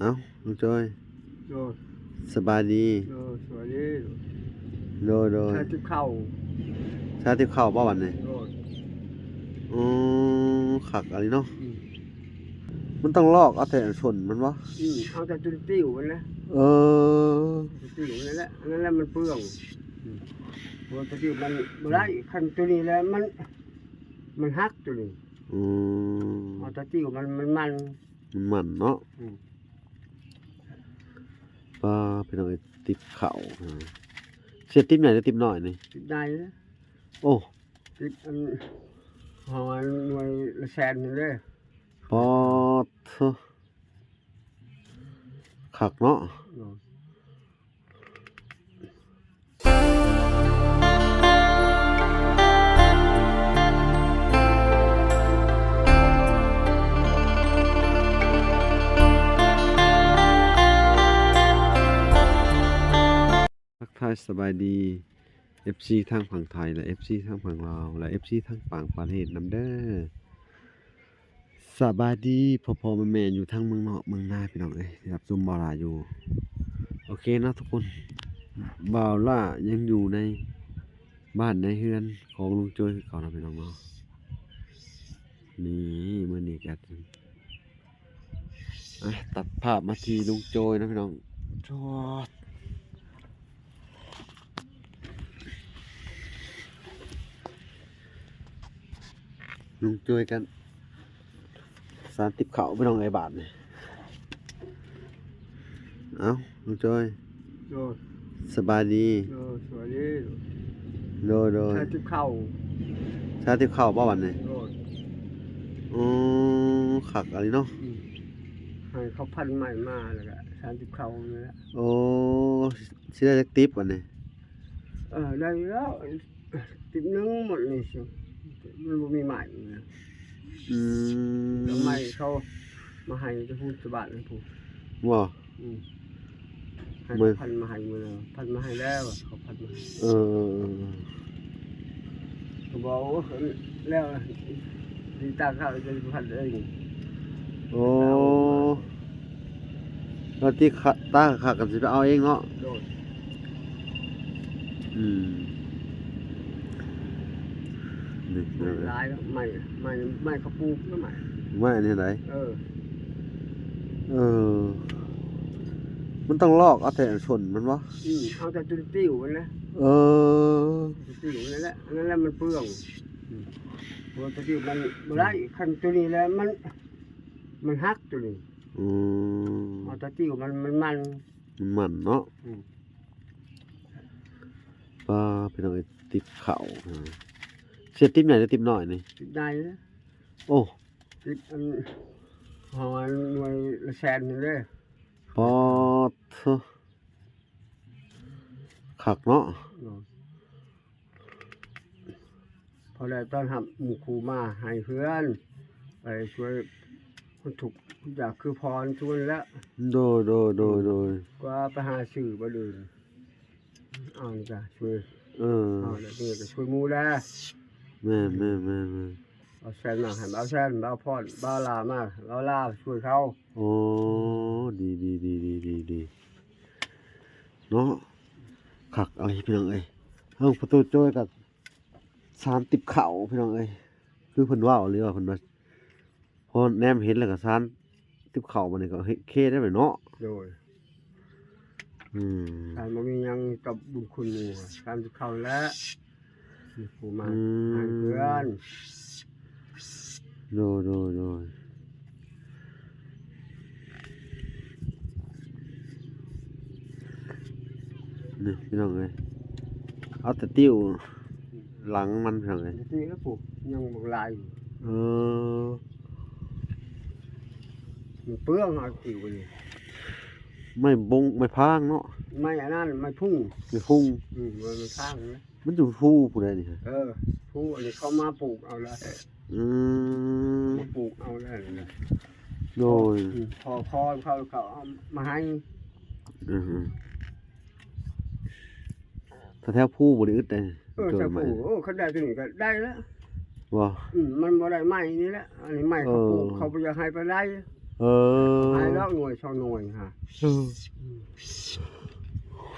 เอ้าลุงจ้อยโดยสบายดีสวัสดีโดยชาติเข้าชาติข้าวบ่วันนี้โดยอ๋อคักอะไรเนาะอืมมันต้องลอกเอาแต่ส่วนมันบ่เอาแต่จุดติ้วมันนะเออจุดติ้วนั่นแหละนั่นแหละมันเปลืองตัวจุดติ้วมันบ่ได้คันตัวนี้แล้วมันหักตัวนี้อืมเอาแต่ติ้วมันเนาะปลาพี่น้องไอ้ติบข้าวเสียติบใหญ่หรือติบน้อยนี่ติดได้นะโอ้ติดอันหอยหน่วยละแสนนี่เด้อปอดเถอะคักเนาะทักทายสบายดี FC ทางฝั่งไทยและ FC ทางฝั่งลาวและ FC ทางฝั่งประเทศนำเด้อสบายดีพ่อแม่อยู่ทางเมืองนอกเมืองนาพี่น้องเอ้ยรับชมบ่าวล่าอยู่โอเคนะทุกคนบ่าวล่ายังอยู่ในบ้านในเฮือนของลุงโจ้ยคือเก่านะพี่น้องเนาะนี่มื้อนี้ก็ตัดภาพมาที่ลุงโจ้ยนะพี่น้องจอดลุงโจ้ยกันสารติบเขาพี่น้องไอ้บาทนี่เอ้าลุงโจ้ยโดยสบายดีสวัสดีโดยชาติเข้าชาติข้าวบ่วันนี้โดยอ๋อคักอะไรเนาะให้เขาพันใหม่มาแล้วก็ชาติเข้านี่แหละโอ้สิได้จักติบวันนี้ได้แล้วติดนึงหมดเลยสิมันบ่มีใหม่นะแล้วใหม่เขามาให้จะพูดสบายเลยพูดว่าให้พันมาให้มือแล้วพันมาให้แล้วเขาพันมาเขาบอกว่าแล้วดีตาข้าวจะพันเองโอ้แล้วที่ตาขากันสิไปเอาเองเนาะโดนนี่ลายแล้วไม่เขาปลูกแล้วใหม่ไม่อันนี้ไหนเออมันต้องลอกเอาแต่ส่วนมันวะเอาแต่จุดติ้วมันนะจุดติ้วนั่นแหละมันเปลืองตัวจุดติ้วมันบ่ได้คันตัวนี้แล้วมันหักตัวนี้เอาแต่ติ้วมันเนาะปลาเป็นอะไรติบเข่าเสียติบใหญ่หรือติบน้อยนี่ติดได้นะโอ้ติดอันหอยหน่วยละแสนนี่เด้อปอดเถอะคักเนาะพอได้ต้อนรับหมู่ครูมาให้เพื่อนไปช่วยคนถูกอยากคือพรชวนแล้วโดยก็ไปหาสื่อบ่เดินเอานี่จ้ะช่วยเอาแล้วนี่ก็ช่วยหมู่แล้วแม่เอาแซนมาให้เอาแซนเอาพรเอาลามาเอาลาช่วยเขาโอ้ดีเนาะคักอะไรพี่น้องเอ้ยห้องประตูโจ้ยกับสารติบเข่าพี่น้องเอ้ยคือเพิ่นว่าหรือว่าเพิ่นว่าพอแนมเห็นแล้วก็สารติบเข่ามันนี่ก็เคได้ไปเนาะโดยการบ่มีหยังกับบุญคุณหมู่การติบเข่าแล้วผู้มาให้เพื่อนโดยนี่พี่น้องเอ้ยเอาแต่ติ้วหลังมันพี่น้องเอ้ยนี่แล้วปุ๊บยังบ่ลายมันเปลืองเอาติ้วนี่ไม่พางเนาะไม่อันนั้นไม่พุ่งมันพางนะมันอยู่ผู้ใดนี่ฮะผู้อันนี้เขามาปลูกเอาแล้วมาปลูกเอาแล้วนะโดยพอเขาเอามาให้ถ้าแถวผู้บริอึดได้จะปลูกเขาได้ตัวนี้ก็ได้แล้วว่ามันบ่ได้ไม้นี่แหละอันนี้ไม้เขาปลูกเขาไปอยากให้ไปได้ เออ หายแล้วหน่วยช่องหน่วยฮะ เออ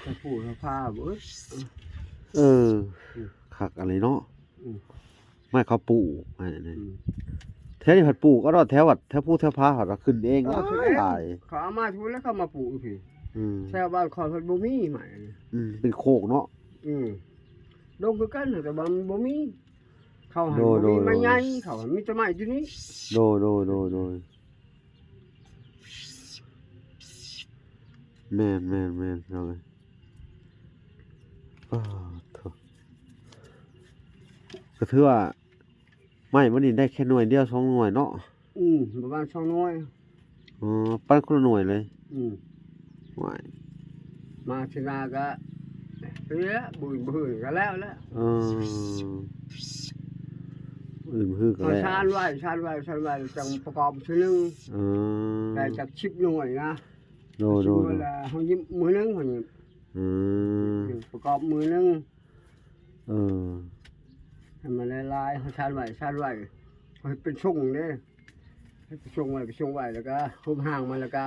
จะพูดผ้าเบิด เออคักอะไรเนาะ อืม ไม่เขาปลูกอันนี้ อืม แถวนี้ผัดปลูกก็รอดแถววัดแถวผู้แถวพาเขาก็ขึ้นเอง คือเอง หลาย เขาเอามาทุนแล้วเขามาปลูกพี่ อืม แถวบ้านคอยเพิ่นบ่มีใหม่ เป็นโคกเนาะ ดงคือกันแต่ว่ามันบ่มีเขาหัน โด บ่ ย มี โดย ไม้ใหญ่เขาหันมีแต่ไม้อยู่นี้ โดยแม่นเอาเลยอ้าวโถ่ก็ถือว่าไม่วันนี้ได้แค่หน่วยเดียว2หน่วยเนาะ ประมาณ2หน่วย อ๋อปั้นคนละหน่วยเลย อืม ว้าย มาชนะก็เรียบืนก็แล้ว เอออื่นฮือก็ มา แล้ว ชานไว้จังประกอบชื่อนึง เออ ได้จาก10หน่วยนะ โด 10หน่วยละเฮายิ้มมือนึงเฮายิ้ม อืม ประกอบมือนึง เออ ให้มันลายๆเฮาชานไว้ให้เป็นช่งเด้ให้เป็นช่งไว้แล้วก็ทุบห่างมันแล้วก็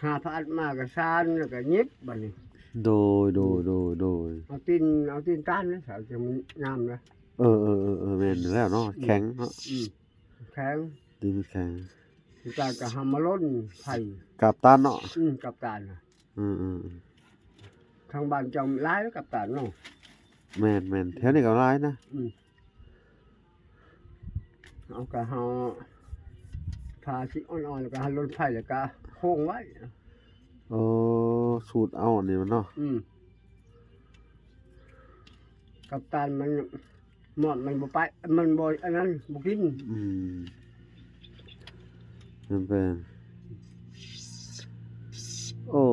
หาพระอัดมาก็ชานแล้วก็ยิบบัดนี้ โดย เอาตีนต้านนะสาวจะมันงามนะ เออแม่นแล้วเนาะแข็งเนาะ แข็ง ดีมันแข็ง การก็หามาล้นไผ่ กับตานเนาะ กับตาลน่ะ อืม ทางบ้านจอมร้ายแล้วกับตาลเนาะ แม่นแถวนี้ก็หลายนะ เอาก็เฮาทาสิอ่อนๆแล้วก็หาล้นไผ่แล้วก็โค้งไว้ โอ้สูตรเอาอันนี้มันเนาะ กับตาลมันหมดมันบ่ไปมันบ่อันนั้นบ่กิน มันเป็นโอ้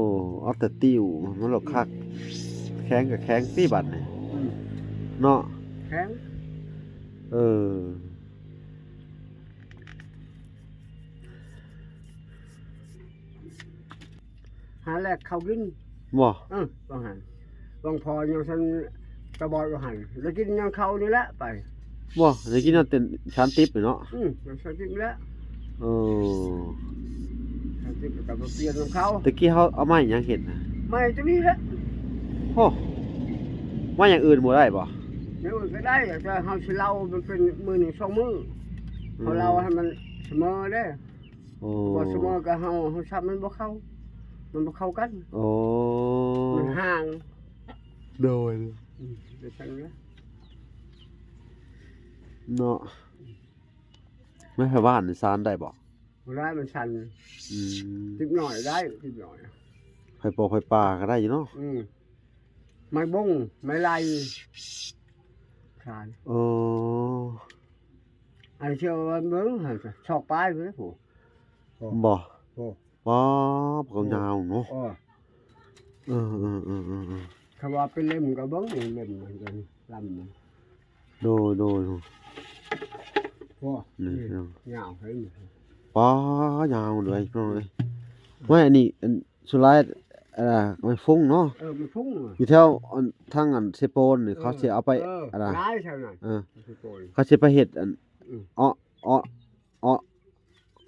เอาแต่ติ้วมันหลอกคักแข็งกับแข็งตี้บัดนี่เนาะ แข็ง เออ หาแลกเขากิน บ่ บางหันบางพอยังฉันกระบอกบางหันแล้วกินยังเขานี่แหละไป บ่ได้กินเอาแต่ชั้นติ๊บนี่เนาะ ยังฉันกินแล้ว เออ ฉันกินกับเปลี่ยนของเขา ตะกี้เขาเอาไม้หยังเห็นนะ ไม่ตัวนี้แหละ โอ้ไม้อย่างอื่นบ่ได้บ่ เดี๋ยวอื่นก็ได้แต่เฮาสิเล่ามันเป็นมือหนึ่งสองมือเขาเล่าให้มันเสมอเด้ โอ้ บ่เสมอกับเฮาชับมันบ่เข้ากัน โอ้ มันห่าง โดย เดี๋ยวฉันนะ เนาะไม่ไปบ้านนี่ซานได้บ่ เวลามันชัน อืม ติดหน่อยได้ติดหน่อย ไปปอไปป่าก็ได้อยู่เนาะ ไม้บงไม้ลายชัน โอ้ อันเชื่อว่าเบิ่งหั่นชอกปลายไปแล้วผู้ บ่ โอ้ ว้าปกยาวเนาะ อ๋อ เออ คำว่าเป็นเล่มก็เบิ่งนี่เล่มมันก็ลำมัน โดย โอ้ นี่ ยาวเฮ้ย ป้ายาวเลยพี่น้องเอ้ยไม่อันนี้อันสุดท้ายไม่ฟุ้งเนาะ มันพุ่ง อยู่แถวอันทางอันเซโปนนี่เขาสิเอาไปอะไร ร้ายเท่านั้น เขาสิไปเฮ็ดอัน อืม อ้อ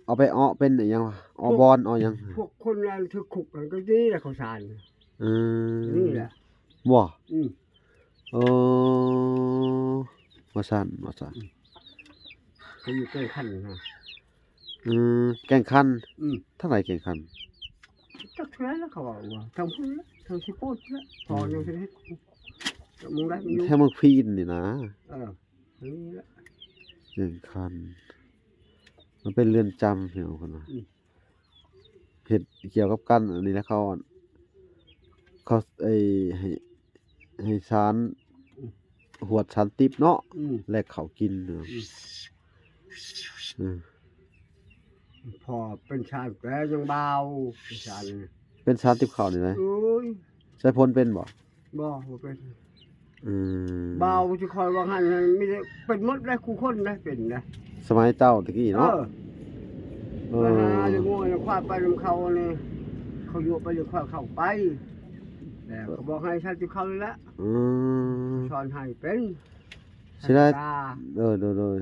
เอาไปอ้อเป็นอิหยังวะอ้อบอนอ้อหยัง พวกคนนั้นถือขุกกันก็ดีแหละเขาสาร อืม นี่แหละ บ่ เออว่าซั่น เขาอยู่ใกล้ขั้นนะ แก่งคัน Ừ. เท่าไหร่แก่งคัน จักเท่าแล้วเขาบอกว่าทางพุ่นแล้วทางสิโปดแล้วพอยังจะให้มึงได้มึงอยู่ แค่เมืองพีนนี่นะ นี่แหละ แก่งคัน มันเป็นเรือนจำพี่น้องคนว่าเฮ็ดเกี่ยวกับกันอันนี้นะเขาให้ศาลหวดศาลติบเนาะแลกเขากินเนาะ พอเป็นชาติแต่ยังเบาเป็นชาติ เป็นศาลติบเขานี่นะ โอ้ย ใช้พลเป็นบ่ บ่เป็น อืม เบาจะคอยว่าหันมีแต่เป็นหมดได้คู่คนได้เป็นนะ สมัยเจ้าตะกี้เนาะ มาหาเรื่องงูเรื่องควายไปเรื่องเขาเนี่ยเขาโยกไปเรื่องควายเข้าไปแต่เขาบอกให้ชาติเขาเลยละ อืม สอนให้เป็น สิได้ ตา โดย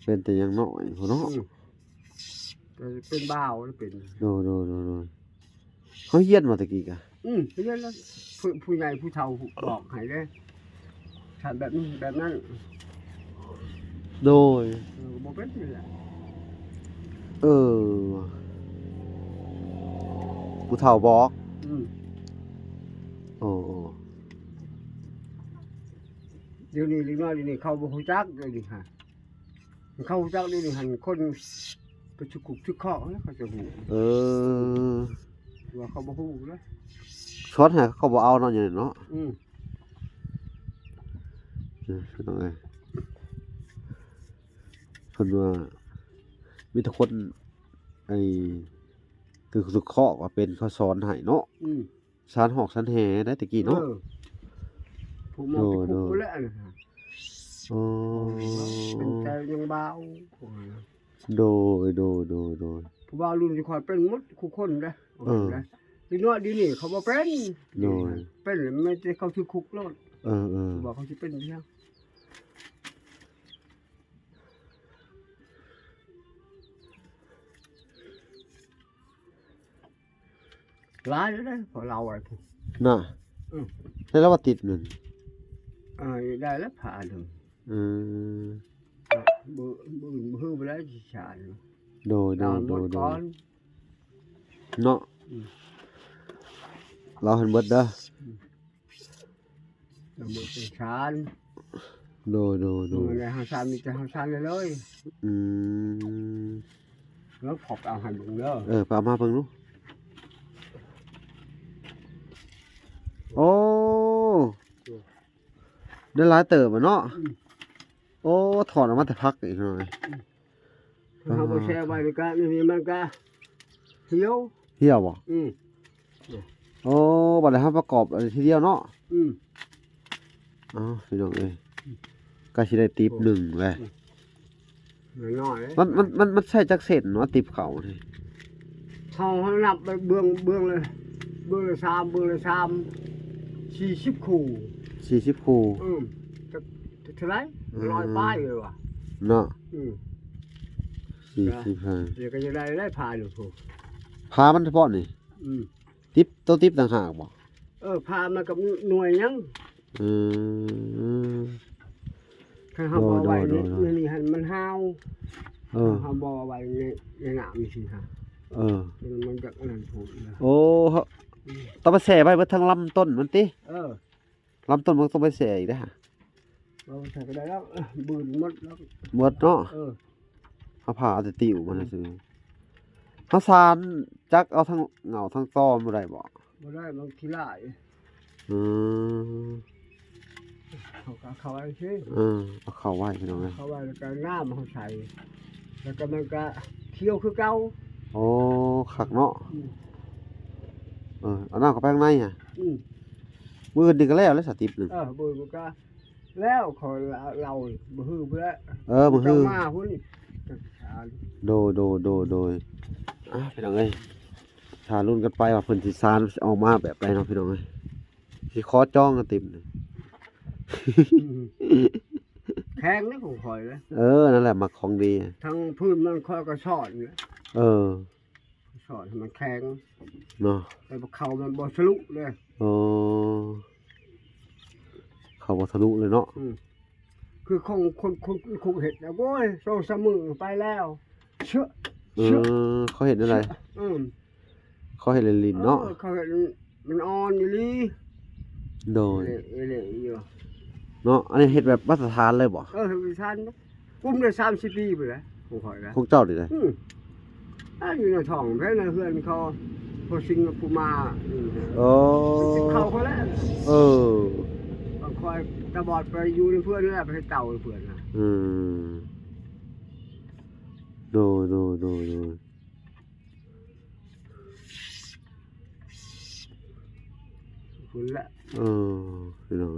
เป็นแต่ยังน้อยพุ่นเนาะ เป็นบ่าวแล้วเป็น โดเขาเฮียนมาตะกี้กะ เพราะฉะนั้นผู้ใหญ่ผู้เฒ่าบอกให้เด้ทำแบบนี้แบบนั้น โดย บ่เป็นนี่แหละ เออผู้เฒ่าบอก อืม โอ้ เดี๋ยวนี้เล็กน้อยเดี๋ยวนี้เขาบ่ฮู้จักเลยดิฮะเขาฮู้จักเดี๋ยวนี้หันคนไปชุกคุกชุกคอกแล้วเขาจะฮู้ เออ ว่าเขาบ่ฮู้นะ ช็อตให้เขาบ่เอาเนาะอย่างนี้เนาะ อืม พี่น้องเอ้ยเพิ่นว่ามีแต่คนไอ้คือสุขะว่าเป็นเขาสอนให้เนาะ อืม สานหอกสานแหได้ตะกี้เนาะ ผู้มองไปคุกไปแล้วนะฮะ อ๋อ เป็นแต่ยังเบา โดย ผู้บ่าวรุ่นสิคอยเป็นหมดคุกคนเด้อนะเล็กน้อยเดี๋ยวนี้เขาบ่เป็นเป็นแล้วไม่ได้เขาถือคุกโลด เออ บอกเขาสิเป็นเพียงหลายแล้วเด้อพอเราอะไรพวก น่ะ อืม แล้วเราว่าติดนั่น ได้แล้วผ่านถึง เออ บื้อไปแล้วสิชาญ โดย ดาวหมดก่อน เนาะเราเห็นเบิดเด้อ แล้วมือเป็นชาญ โดย ในหาชาญมีแต่หาชาญเลย อืม แล้วขอบเอาหันบุงเด้อ ไปเอามาเบิ่งดูโอ้ได้หลายเติบอ่ะเนาะโอ้ถอนออกมาแต่พักอีกหน่อย เขาไปแช่ไว้ในกะนี่มันก็เหี่ยว เหี่ยวบ่ อืม โอ้บัดนี้เฮาประกอบอันทีเดียวเนาะ อืม อ้าวพี่น้องเอ้ยก็สิได้ติปหนึ่งแหละ น้อย มันใช่จักเส้นเนาะติปเขานี่ เขานับไปเบื้องเลยเบื้องละ3 40 คู่ 40คู่ เท่าไรร้อยป้ายเลยว่ะ เนาะ อืม 45 เดี๋ยวก็จะได้ผ่านอยู่ถูก พามันเฉพาะนี่ อืม ติปตัวติปต่างหากบ่ พามากับหน่วยยัง อืม ถ้าเขาบอกไว้ โดย นี่หันมันห้าว เออ เขาบอกไว้ในหนามนี่สิฮะ เออ มันจะนั่นถูกนะ โอ้ต้องไปแส่ไว้เบิดทั้งลำต้นมันติ ลำต้นมันต้องไปแส่อีกเด้อ เราใส่ก็ได้แล้วบืนหมดแล้ว หมดเนาะ เอาผ่าเอาแต่ติวมันซื่อเฮาสานจักเอาทั้งเหงาทั้งตอมบ่ได้บ่ บ่ได้มันขี้ลาย อืม เขาไว้สิ เอาเข้าไว้พี่น้องเอ้ย เขาไว้แล้วก็น้ำเขาใส่แล้วก็มันก็เคี่ยวคือเก่า โอ้คักเนาะเอาน้ำเข้าไปข้างในอ่ะ อืม มื้ออื่นนี่ก็แล้วสติปหนึง บืนมันก็แล้วขอเราบ่ฮือเพื่อ มื้อฮือ มาพุ่น โดยพี่น้องเอ้ยถ้ารุ่นกันไปว่าเพิ่นสิสานสิออกมาแบบใดเนาะพี่น้องเอ้ยสิขอจองกันติบนี่ แข็งนะผมคอยนะ นั่นแหละมักของดี ทั้งพื้นมันคอยก็สอนนะ สอนให้มันแข็ง เนาะ แต่เขามันบ่ทะลุเลย เข้าบ่ทะลุเลยเนาะ คือคนเห็ดนะโว้ยโซสมือไปแล้วเชื่อ เขาเห็นอะไร เขาเห็นลินเนาะ เขาเห็นมันอ่อนอยู่ลี โดย เละอยู่ เนาะอันนี้เห็ดแบบมาตรฐานเลยบ่ คือท่านกุ้มได้30 ปีไปแล้วผมคอยนะ ของเจ้าดิเลย อยู่ในท้องแพ้ในเฮือนเขาพอสิงปูมา โอ้ เข้าเขาแล้ว คอยตะบอดไปอยู่ในเพื่อนนั่นแหละไปให้เต่าเพื่อนนะ โดย คุณละ พี่น้อง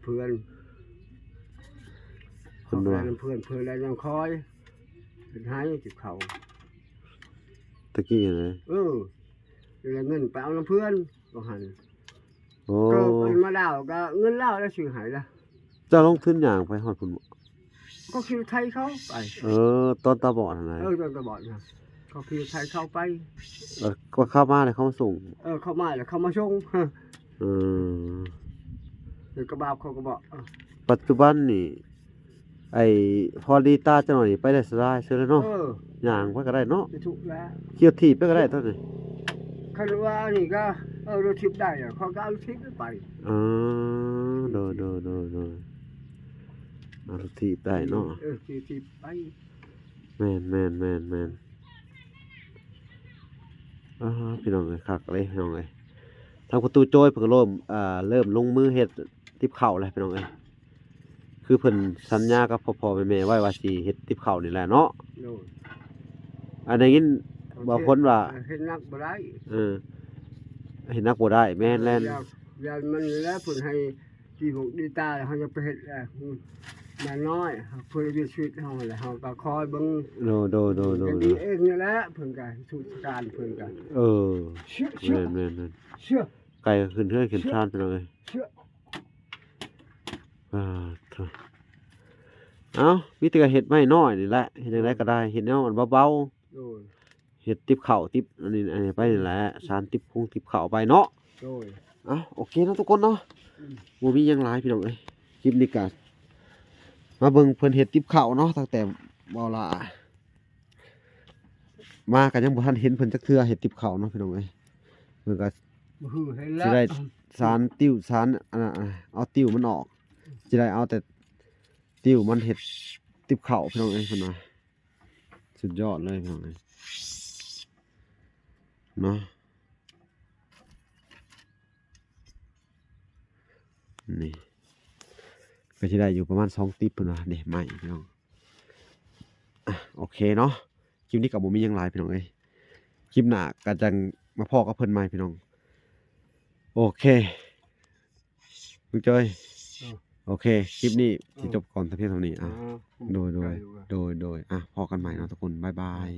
เพื่อน คนว่า เพื่อนแล้วยังคอยเป็นหายจิบเขา ตะกี้ไง เวลาเงินไปเอาน้ำเพื่อนก็หัน โอ้ ก็เป็นมาดาวก็เงินเล่าแล้วชื่อหายละ เจ้าลงทุนอย่างไปฮอดพุ่นบ่ ก็ขี่รถไทยเขาไป ต้นตาบอดอะไร ตอนตะบอดนะเขาขี่รถไทยเข้าไป ก็เข้ามาเลยเขามาส่ง เข้ามาแล้วเขามาส่ง เออ เดี๋ยวกระบาบเขาก็บอก ปัจจุบันนี่ไอ้พอดีตาจังหน่อยไปได้สบายเสือแล้วเนาะย่างไปก็ได้เนาะ จะถูกแล้ว เกี่ยวถีบไปก็ได้เท่านี้ คันว่านี่ก็รถทิพย์ได้อะเขาก็เอารถทิพย์ไป โดเอารถถีบได้เนาะ ทิพย์ไป แม่นพี่น้องเอ้ยคักเลยพี่น้องเอ้ยทางประตูโจ้ยเพิ่นก็เริ่มลงมือเฮ็ดติบข้าวแล้วพี่น้องเอ้ยคือเพิ่นสัญญากับพ่อๆแม่ๆไว้ว่าสิเฮ็ดติบข้าวนี่แหละเนาะ โน่น อันได้ยินบอกเพิ่นว่า เห็นนักบ่ได้ เห็นนักบ่ได้แม่นแล่น ยามันแล้วเพิ่นให้ที่พวกดีตาแล้วเขาจะไปเฮ็ดมาน้อยเพื่อจะชีวิตเฮาแหละเฮาก็คอยเบิ่ง โด อย่างดีเองนี่แหละเพิ่นก็ทุกการเพิ่นก็ แม่น เชื่อ ไก่ก็ขึ้นเฮือนขึ้นชานพี่น้องเอ้ย เชื่อ เถอะเอ้ามีแต่ก็เฮ็ดไม้น้อยนี่แหละเฮ็ดจังไดก็ได้เฮ็ดแนวมันเบา โดย ๆเฮ็ดติบข้าวติบอันนี้ไปนี่แหละสารติบพุงติบข้าวไปเนาะ โดย โอเคเนาะทุกคนเนาะบ่มีหยังหลายพี่น้องเอ้ยคลิปนี้ก็มาเบิ่งเพิ่นเฮ็ดติบข้าวเนาะตั้งแต่บ่ล่ะมาก็ยังบ่ทันเห็นเพิ่นจักเทื่อเฮ็ดติบข้าวเนาะพี่น้องเอ้ยเพิ่นก็ เห็น สิ แล้ว ได้สารติ้วสารอันน่ะเอาติ้วมันออกสิได้เอาแต่ติ้วมันเฮ็ดติบข้าวพี่น้องเอ้ยเพิ่นว่าสุดยอดเลยพี่น้องเอ้ยเนาะนี่ก็สิได้อยู่ประมาณ2ติ๊บเพิ่นว่านี่ไม้พี่น้องโอเคเนาะคลิปนี้ก็บ่มีหยังหลายพี่น้องเอ้ยคลิปหน้าก็จังมาพ้อกับเพิ่นใหม่พี่น้องโอเคลุงจ้อยโอเคคลิปนี้สิจบก่อนแต่เพียงเท่านี้โดยพอกันใหม่เนาะทุกคนบ๊ายบาย